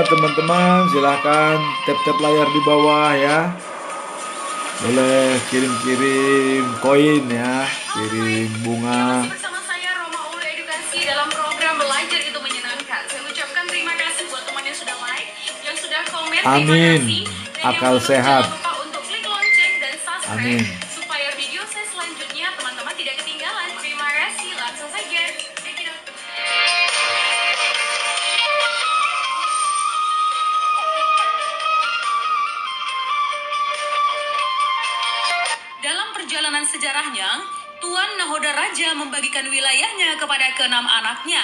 teman-teman, silahkan tap-tap layar di bawah ya. Boleh kirim-kirim koin ya, kirim bunga. Masih bersama saya Roma Ulu Edukasi dalam program Belajar Itu Menyenangkan. Saya ucapkan terima kasih buat teman yang sudah like, yang sudah komen. Amin. Terima kasih. Dan Akal yang sehat. jangan lupa untuk klik lonceng dan subscribe. Amin. Supaya video saya selanjutnya teman-teman tidak ketinggalan. Terima kasih. Langsung saja. Dalam perjalanan sejarahnya, Tuan Nahoda Raja membagikan wilayahnya kepada keenam anaknya.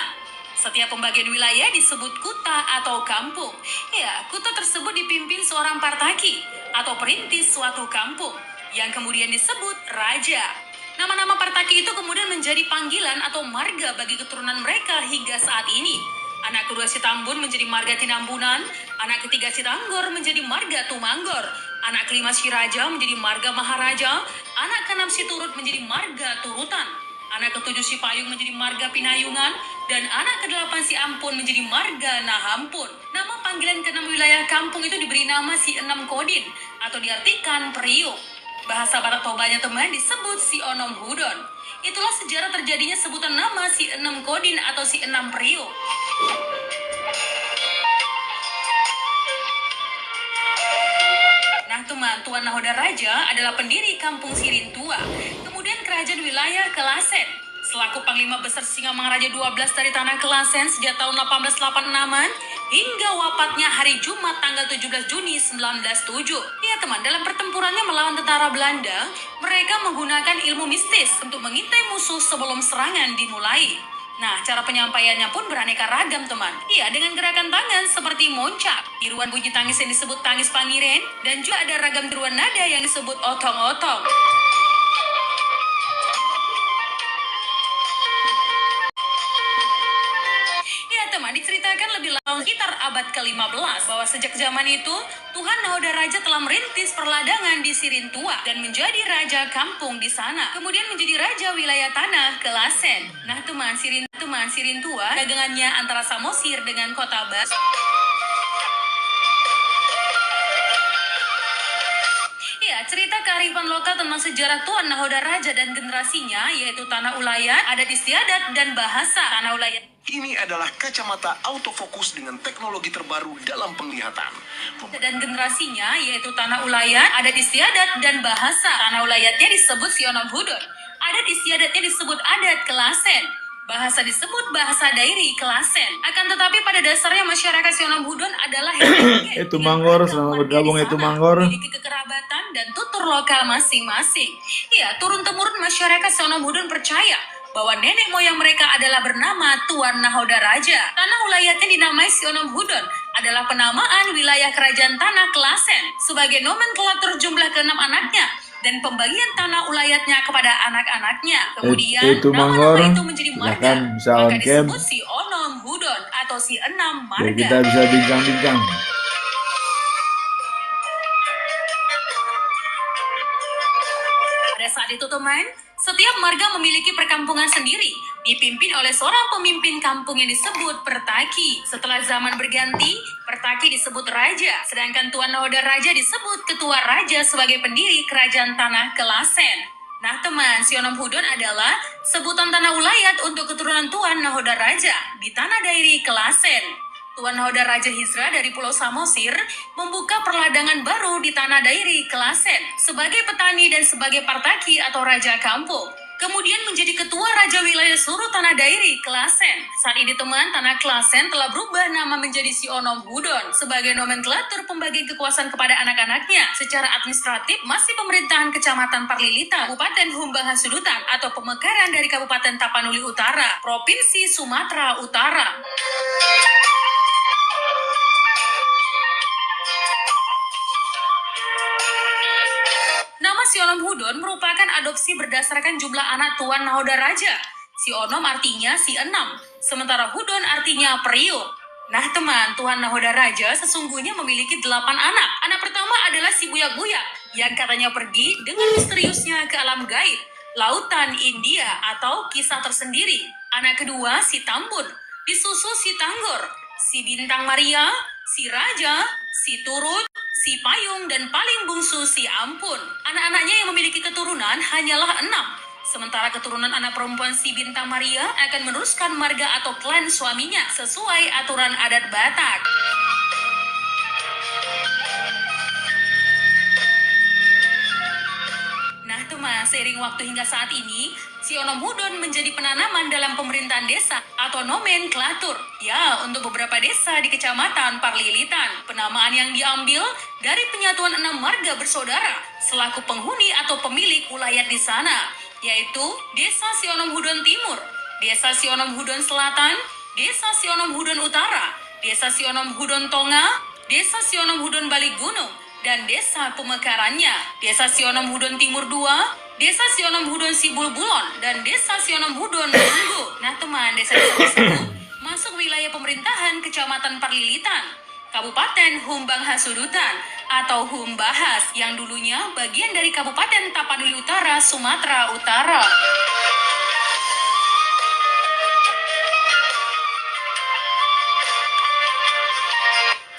Setiap pembagian wilayah disebut kuta atau kampung. Ya, kuta tersebut dipimpin seorang partaki atau perintis suatu kampung yang kemudian disebut raja. Nama-nama partaki itu kemudian menjadi panggilan atau marga bagi keturunan mereka hingga saat ini. Anak kedua si Tambun menjadi marga Tinambunan, anak ketiga si Tanggor menjadi marga Tumanggor, anak kelima si Raja menjadi marga Maharaja, anak keenam si Turut menjadi marga Turutan, anak ketujuh si Payung menjadi marga Pinayungan, dan anak kedelapan si Ampun menjadi marga Nahampun. Nama panggilan keenam wilayah kampung itu diberi nama si Enam Kodin atau diartikan periuk. Bahasa Batak Tobanya teman disebut si Onom Hudon. Itulah sejarah terjadinya sebutan nama si Enam Kodin atau si Enam Periuk. Nah teman, Tuan Nahoda Raja adalah pendiri kampung Sirintua, kemudian kerajaan wilayah Kelasen. Selaku Panglima Besar Singamangaraja 12 dari Tanah Kelasen sejak tahun 1886-an hingga wafatnya hari Jumat tanggal 17 Juni 1907. Ya teman, dalam pertempurannya melawan tentara Belanda, mereka menggunakan ilmu mistis untuk mengintai musuh sebelum serangan dimulai. Nah, cara penyampaiannya pun beraneka ragam, teman. Iya, dengan gerakan tangan seperti moncak, tiruan bunyi tangis yang disebut tangis pangiren, dan juga ada ragam tiruan nada yang disebut otong-otong. Diceritakan lebih lanjut sekitar abad ke-15 bahwa sejak zaman itu Tuan Nahoda Raja telah merintis perladangan di Sirintua dan menjadi raja kampung di sana. Kemudian menjadi raja wilayah tanah Kelasen. Nah teman Sirintua dagangannya antara Samosir dengan kota Bas. Ya, cerita kearifan lokal tentang sejarah Tuan Nahoda Raja dan generasinya yaitu Tanah Ulayat, adat istiadat, dan bahasa Tanah Ulayat. Ini adalah kacamata autofokus dengan teknologi terbaru dalam penglihatan. Dan generasinya yaitu Tanah Ulayat, adat istiadat, dan bahasa. Tanah Ulayatnya disebut Sionom Hudon. Adat istiadatnya disebut adat Kelasen. Bahasa disebut bahasa Dairi Kelasen. Akan tetapi pada dasarnya masyarakat Sionom Hudon adalah Itu Manggor, selamat bergabung itu Manggor. Memiliki kekerabatan dan tutur lokal masing-masing. Ya, turun-temurun masyarakat Sionom Hudon percaya bahwa nenek moyang mereka adalah bernama Tuan Nahoda Raja. Tanah ulayatnya dinamai Sionom Hudon adalah penamaan wilayah kerajaan Tanah Kelasen sebagai nomenklatur jumlah ke-6 anaknya dan pembagian tanah ulayatnya kepada anak-anaknya. Kemudian nama-nama itu menjadi marga, maka disebut si Onom Hudon atau si Enam Marga. Biar kita bisa bincang-bincang. Pada saat itu teman, setiap marga memiliki perkampungan sendiri, dipimpin oleh seorang pemimpin kampung yang disebut Pertaki. Setelah zaman berganti, Pertaki disebut Raja, sedangkan Tuan Nahoda Raja disebut Ketua Raja sebagai pendiri kerajaan Tanah Kelasen. Nah teman, Sionom Hudon adalah sebutan tanah ulayat untuk keturunan Tuan Nahoda Raja di Tanah Dairi Kelasen. Tuan Nahoda Raja Hizra dari Pulau Samosir membuka perladangan baru di Tanah Dairi Kelasen sebagai petani dan sebagai partaki atau raja kampung. Kemudian menjadi ketua raja wilayah seluruh Tanah Dairi Kelasen. Saat ini teman, Tanah Kelasen telah berubah nama menjadi Sionom Hudon sebagai nomenklatur pembagian kekuasaan kepada anak-anaknya. Secara administratif masih pemerintahan Kecamatan Parlilita, Kabupaten Humbaha Sudutan atau pemekaran dari Kabupaten Tapanuli Utara, Provinsi Sumatera Utara. Nama Sionom Hudon merupakan adopsi berdasarkan jumlah anak Tuan Nahoda Raja. Sionom artinya si enam, sementara Hudon artinya periuk. Nah teman, Tuan Nahoda Raja sesungguhnya memiliki 8 anak. Anak pertama adalah si Buyak-Buyak, yang katanya pergi dengan misteriusnya ke alam gaib, Lautan India atau kisah tersendiri. Anak kedua si Tambun, disusul si Tanggor, si Bintang Maria, si Raja, si Turut, si Payung, dan paling bungsu si Ampun. Anak-anaknya yang memiliki keturunan hanyalah 6. Sementara keturunan anak perempuan si Bintang Maria akan meneruskan marga atau klan suaminya sesuai aturan adat Batak. Nah teman, seiring waktu hingga saat ini, si Onom Hudon menjadi penanaman dalam pemerintahan desa atau nomenklatur. Ya, untuk beberapa desa di kecamatan Parlilitan. Penamaan yang diambil dari penyatuan 6 marga bersaudara selaku penghuni atau pemilik wilayah di sana, yaitu Desa Sionom Hudon Timur, Desa Sionom Hudon Selatan, Desa Sionom Hudon Utara, Desa Sionom Hudon Tonga, Desa Sionom Hudon Balik Gunung, dan desa pemekarannya, Desa Sionom Hudon Timur 2, Desa Sionom Hudon Sibulbulon, dan Desa Sionom Hudon Munggu. Nah teman, desa-desa tersebut masuk wilayah pemerintahan Kecamatan Parlilitan, Kabupaten Humbang Hasudutan, atau Humbahas, yang dulunya bagian dari Kabupaten Tapanuli Utara, Sumatera Utara.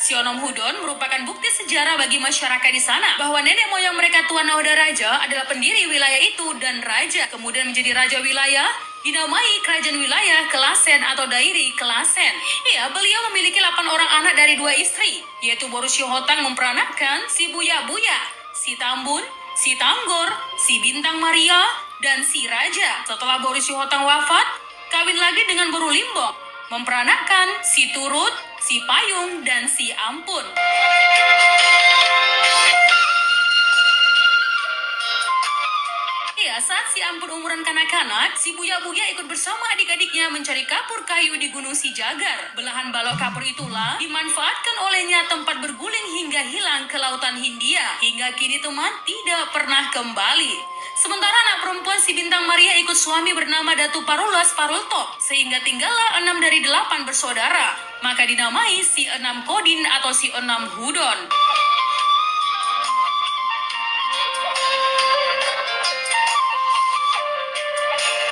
Sionom Hudon merupakan bukti sejarah bagi masyarakat di sana bahwa nenek moyang mereka Tuan Nahoda Raja adalah pendiri wilayah itu dan raja, kemudian menjadi raja wilayah, dinamai Kerajaan Wilayah Kelasen atau Dairi Kelasen. Ya, beliau memiliki 8 orang anak dari 2 istri, yaitu Boru Syihotang memperanakkan si Buya-Buya, si Tambun, si Tanggor, si Bintang Maria, dan si Raja. Setelah Boru Syihotang wafat, kawin lagi dengan Boru Limbong, memperanakkan si Turut, si Payung, dan si Ampun. Ya, saat si Ampun umuran kanak-kanak, si Buya-Buya ikut bersama adik-adiknya mencari kapur kayu di Gunung Sijagar. Belahan balok kapur itulah dimanfaatkan olehnya tempat berguling hingga hilang ke Lautan Hindia. Hingga kini teman tidak pernah kembali. Sementara anak perempuan si Bintang Maria ikut suami bernama Datu Parulas Parultop, sehingga tinggallah 6 dari 8 bersaudara. Maka dinamai si 6 Kodin atau si 6 Hudon.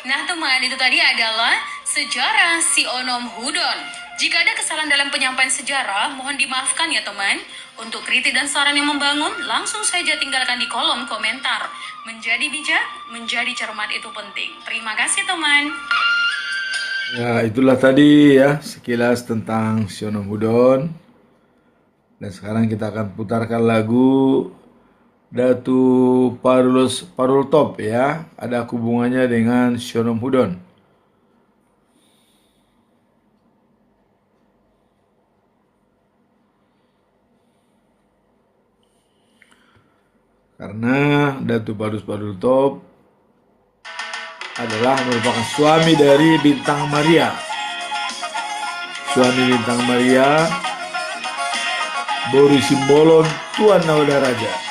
Nah teman, itu tadi adalah sejarah si Onom Hudon. Jika ada kesalahan dalam penyampaian sejarah, mohon dimaafkan ya teman. Untuk kritik dan saran yang membangun, langsung saja tinggalkan di kolom komentar. Menjadi bijak, menjadi cermat itu penting. Terima kasih teman. Ya, itulah tadi ya sekilas tentang Sionom Hudon. Dan sekarang kita akan putarkan lagu Datu Parultop ya. Ada hubungannya dengan Sionom Hudon. Karena Datu Parultop adalah merupakan suami dari Bintang Maria. Suami Bintang Maria, Boru Simbolon, Tuan Nahoda Raja.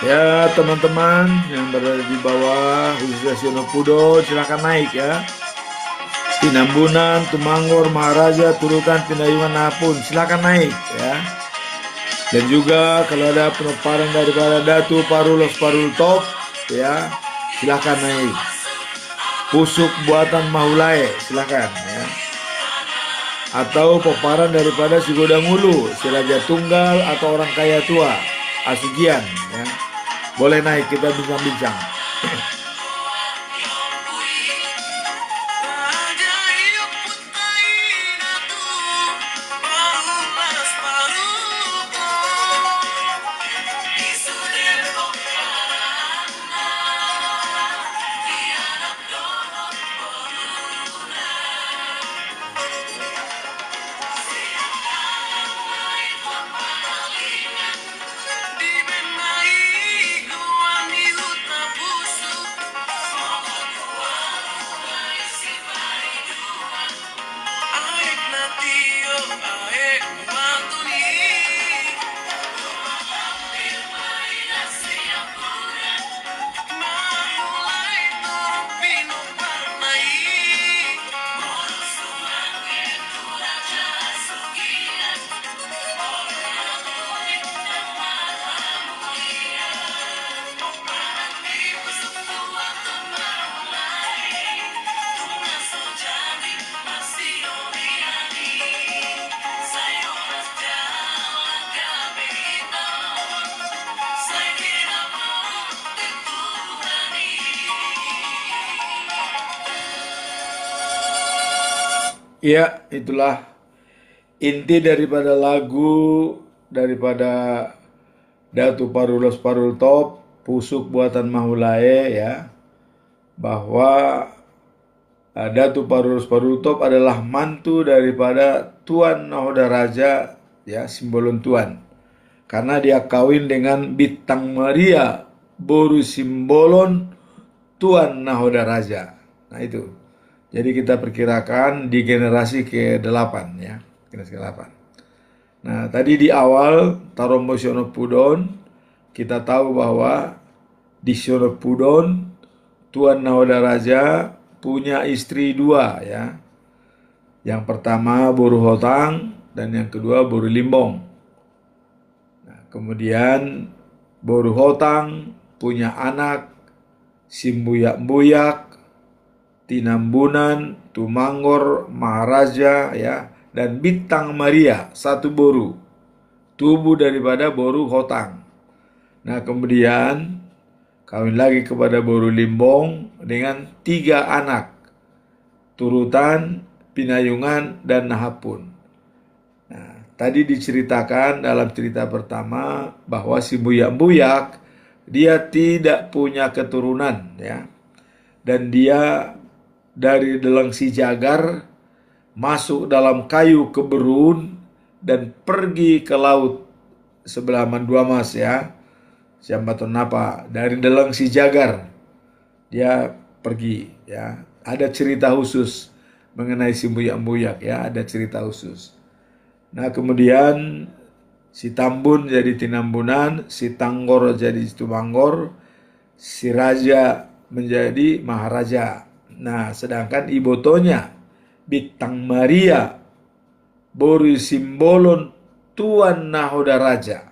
Ya, teman-teman yang berada di bawah, khususnya Sionopudo, silakan naik ya. Tinambunan, Tumanggor, Maharaja, Turutan, Pindayungan, Napun, silakan naik ya. Dan juga kalau ada penumparan daripada Datu Parulos Parultop ya, silakan naik. Pusuk buatan Mahulae, silakan ya. Atau peparan daripada si Godangulu, si Raja Tunggal atau orang kaya tua, Asugian ya. Boleh naik, kita bincang-bincang. Ya, itulah inti daripada lagu daripada Datu Parulos Parultop, Pusuk Buatan Mahulae ya, bahwa Datu Parulos Parultop adalah mantu daripada Tuan Nahoda Raja ya, simbolon Tuan. Karena dia kawin dengan Bintang Maria, Boru simbolon Tuan Nahoda Raja. Nah itu. Jadi kita perkirakan di generasi ke-8 ya, generasi ke-8. Nah, tadi di awal Tarombo Sionopudon kita tahu bahwa di Sionopudon Tuan Nahoda Raja punya istri 2 ya. Yang pertama Boru Hotang dan yang kedua Boru Limbong. Nah, kemudian Boru Hotang punya anak Simbuyak-buyak, Tinambunan, Tumanggor, Maharaja ya, dan Bintang Maria, satu boru, tubuh daripada Boru Hotang. Nah kemudian kawin lagi kepada Boru Limbong dengan 3 anak, Turutan, Pinayungan, dan Nahapun. Nah tadi diceritakan dalam cerita pertama bahwa si Buyak-buyak dia tidak punya keturunan ya, dan dia dari Deleng Si Jagar masuk dalam kayu keberun dan pergi ke laut sebelah Mandua Mas ya, Siambaton Napa, dari Deleng Si Jagar dia pergi ya. Ada cerita khusus mengenai si Buyak-buyak ya, ada cerita khusus. Nah kemudian si Tambun jadi Tinambunan, si Tanggor jadi Tumanggor, si Raja menjadi Maharaja. Nah, sedangkan ibotonya Bintang Maria, Boru simbolon Tuan Nahoda Raja,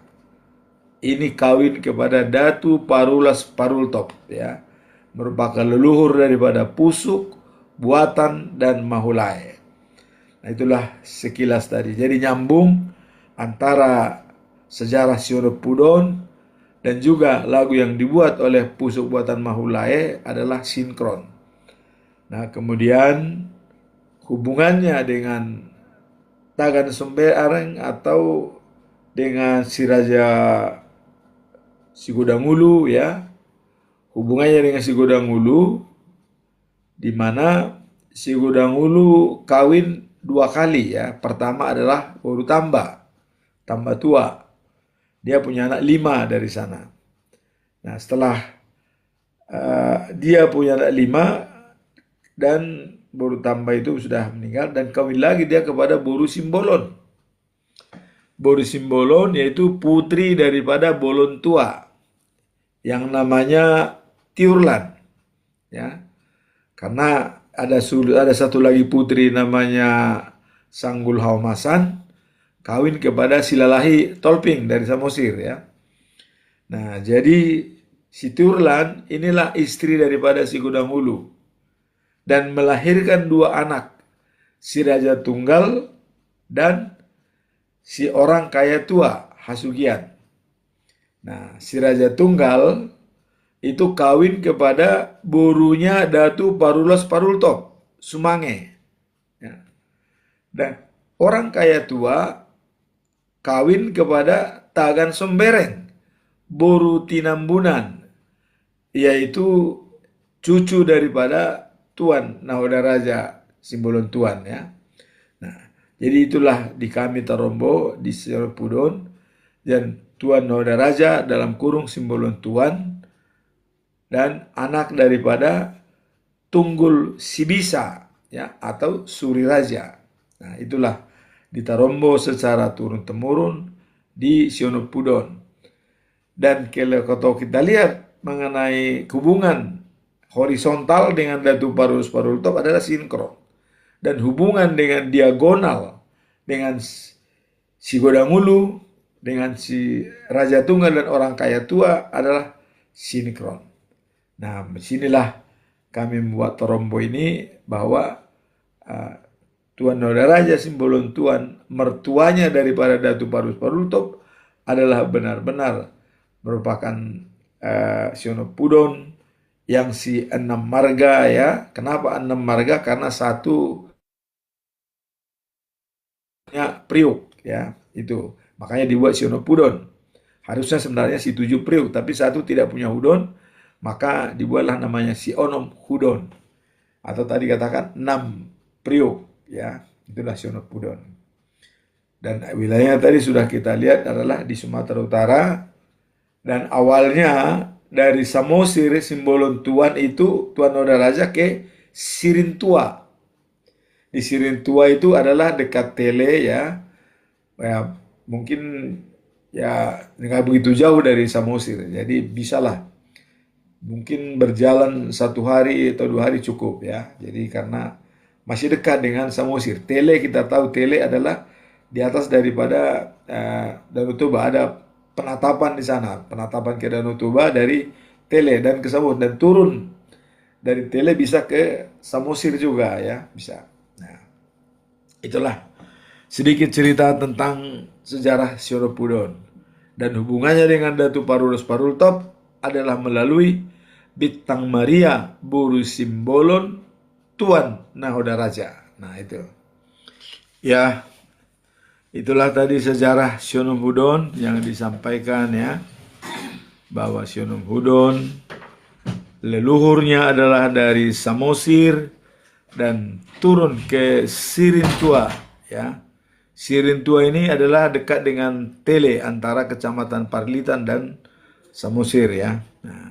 ini kawin kepada Datu Parulas Parultop ya, merupakan leluhur daripada Pusuk, Buatan, dan Mahulae. Nah, itulah sekilas tadi. Jadi nyambung antara sejarah Sionopudon dan juga lagu yang dibuat oleh Pusuk Buatan Mahulae adalah sinkron. Nah kemudian hubungannya dengan Tagan Sombe Areng atau dengan si Raja Si Godangulu ya, hubungannya dengan si Godangulu, di mana si Godangulu kawin 2 kali ya. Pertama adalah Boru Tamba tua, dia punya anak 5 dari sana. Nah setelah dia punya anak 5 dan Boru Tamba itu sudah meninggal, dan kawin lagi dia kepada Boru Simbolon. Boru Simbolon yaitu putri daripada Bolon Tua yang namanya Tiurlan, ya. Karena ada satu lagi putri namanya Sanggul Haumasan kawin kepada Silalahi Tolping dari Samosir, ya. Nah, jadi si Tiurlan inilah istri daripada si Godang Hulu dan melahirkan dua anak, si Raja Tunggal dan si orang kaya tua Hasugian. Nah, si Raja Tunggal itu kawin kepada borunya Datu Parulos Parultop, Sumange. Ya. Dan orang kaya tua kawin kepada Tagan Sombereng, boru Tinambunan, yaitu cucu daripada Tuan Nahoda Raja, Simbolon Tuan, ya. Nah, jadi itulah di kami Tarombo, di Sionopudon, dan Tuan Nahoda Raja dalam kurung Simbolon Tuan, dan anak daripada Tunggul Sibisa, ya, atau Suri Raja. Nah, itulah di Tarombo secara turun-temurun di Sionopudon. Dan kalau kita lihat mengenai hubungan horizontal dengan Datu Parulus Parultop adalah sinkron. Dan hubungan dengan diagonal dengan si Godang Hulu, dengan si Raja Tunggal dan orang kaya tua adalah sinkron. Nah, disinilah kami membuat Tarombo ini bahwa Tuan Nahoda Raja Simbolon Tuan, mertuanya daripada Datu Parulus Parultop adalah benar-benar merupakan Sionopudon yang si 6 marga, ya. Kenapa 6 marga? Karena satu Priuk, ya, itu. Makanya dibuat Sionopudon. Harusnya sebenarnya si 7 Priuk, tapi satu tidak punya hudon, maka dibuatlah namanya si Onom Hudon. Atau tadi katakan 6 Priuk, ya. Itulah Sionopudon. Dan wilayahnya tadi sudah kita lihat adalah di Sumatera Utara. Dan awalnya dari Samosir, Simbolon Tuan itu Tuan Nahoda Raja ke Sirintua. Di Sirintua itu adalah dekat Tele, ya. Ya, mungkin ya nggak begitu jauh dari Samosir. Jadi bisalah mungkin berjalan 1 hari atau 2 hari cukup, ya. Jadi karena masih dekat dengan Samosir. Tele, kita tahu Tele adalah di atas daripada Danau Toba, ada penatapan di sana, penatapan ke Danau Toba dari Tele dan ke Samosir, dan turun dari Tele bisa ke Samosir juga, ya, bisa. Nah, itulah sedikit cerita tentang sejarah Sionopudon dan hubungannya dengan Datu Parulus Parultop adalah melalui Bintang Maria Boru Simbolon Tuan Nahoda Raja. Nah, itu. Ya, itulah tadi sejarah Sionopudon yang disampaikan, ya, bahwa Sionopudon leluhurnya adalah dari Samosir dan turun ke Sirintua, ya. Sirintua ini adalah dekat dengan Tele antara Kecamatan Parlitan dan Samosir, ya. Nah,